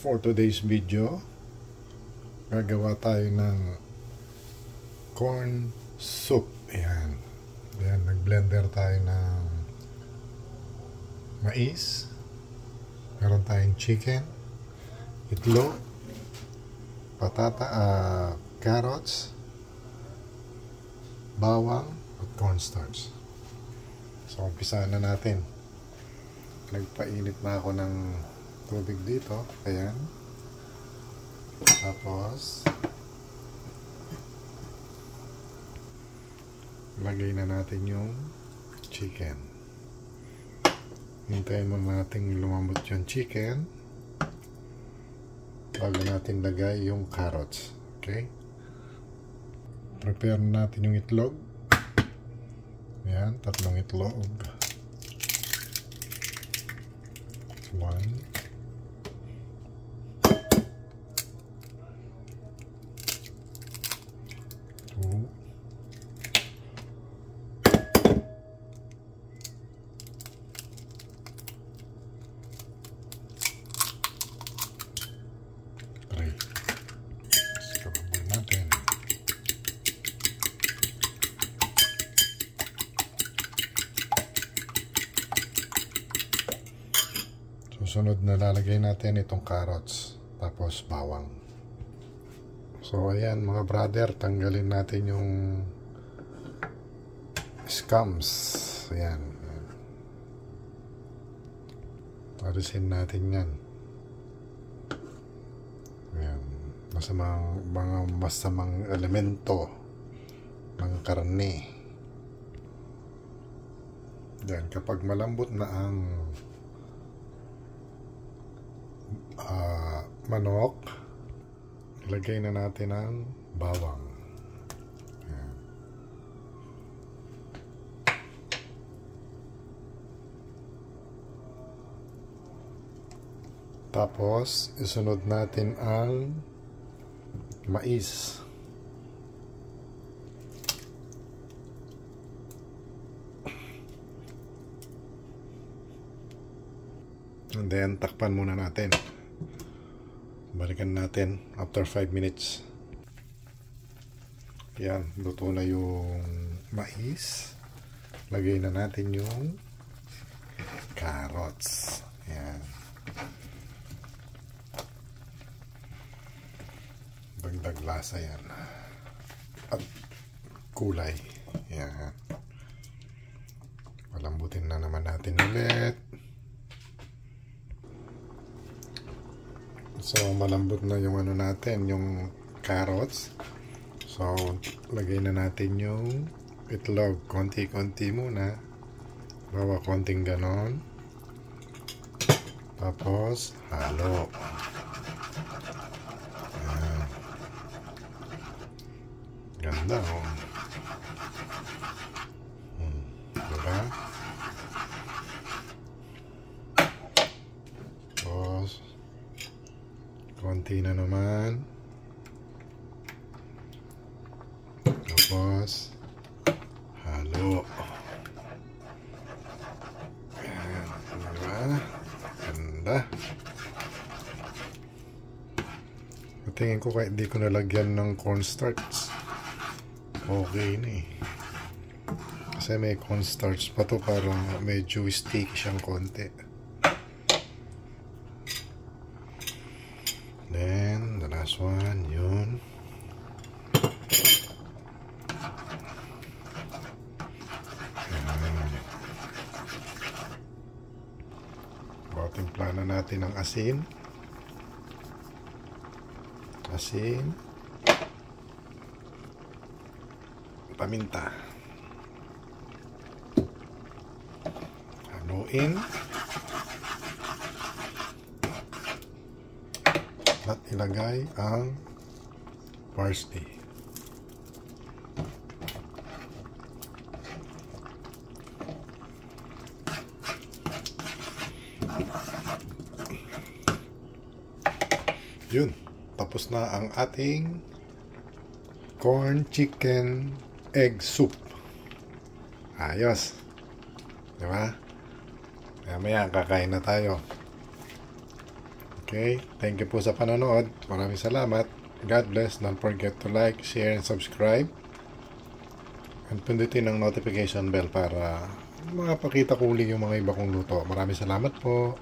For today's video, gagawa tayo ng corn soup. Ayan. Ayan, nag-blender tayo ng mais. Meron tayong chicken, itlog, carrots, bawang, at cornstarch. So, umpisahan na natin. Nagpainit na ako ng tubig dito. Ayan. Tapos, lagay na natin yung chicken. Hintayin mo natin lumambot yung chicken bago natin lagay yung carrots. Okay? Prepare natin yung itlog. Ayan, 3 itlog. 1, 2, 3. Sababay natin. Susunod na lalagay natin itong carrots, tapos bawang. So ayan mga brother, tanggalin natin yung scums. Ayan. Alisin natin yan. Ayan. Mga masamang elemento ng karne. Ayan, kapag malambot na ang manok, ilagay na natin ang bawang. Ayan. Tapos isunod natin ang mais. And then takpan muna natin. Balikan natin after 5 minutes. Yan, luto na yung mais. Lagay na natin yung carrots. Yan. Dagdag lasa yan. At kulay. Yan. Palambutin na naman natin ulit. So, malambot na yung natin, yung carrots. So, lagay na natin yung itlog. Konti-konti muna. Bawa konting ganon. Tapos, halo. Ayan. Ganda, oh. Diba? Tapos, konti na naman. Tapos halo. Ayan, diba? Ganda. Tingin ko kahit di ko nalagyan ng cornstarch, okay na eh. Kasi may cornstarch pa to, parang medyo sticky siyang konti. Then, the last one, yun. Timpla na natin ang asin. Asin. Paminta. Haluin. At ilagay ang parsley. Yun, tapos na ang ating corn chicken egg soup. Ayos. Diba? Mamaya kakain na tayo. Okay, thank you po sa panonood. Maraming salamat. God bless. Don't forget to like, share, and subscribe. And pindutin ang notification bell para makapakita ko uli yung mga iba kong luto. Maraming salamat po.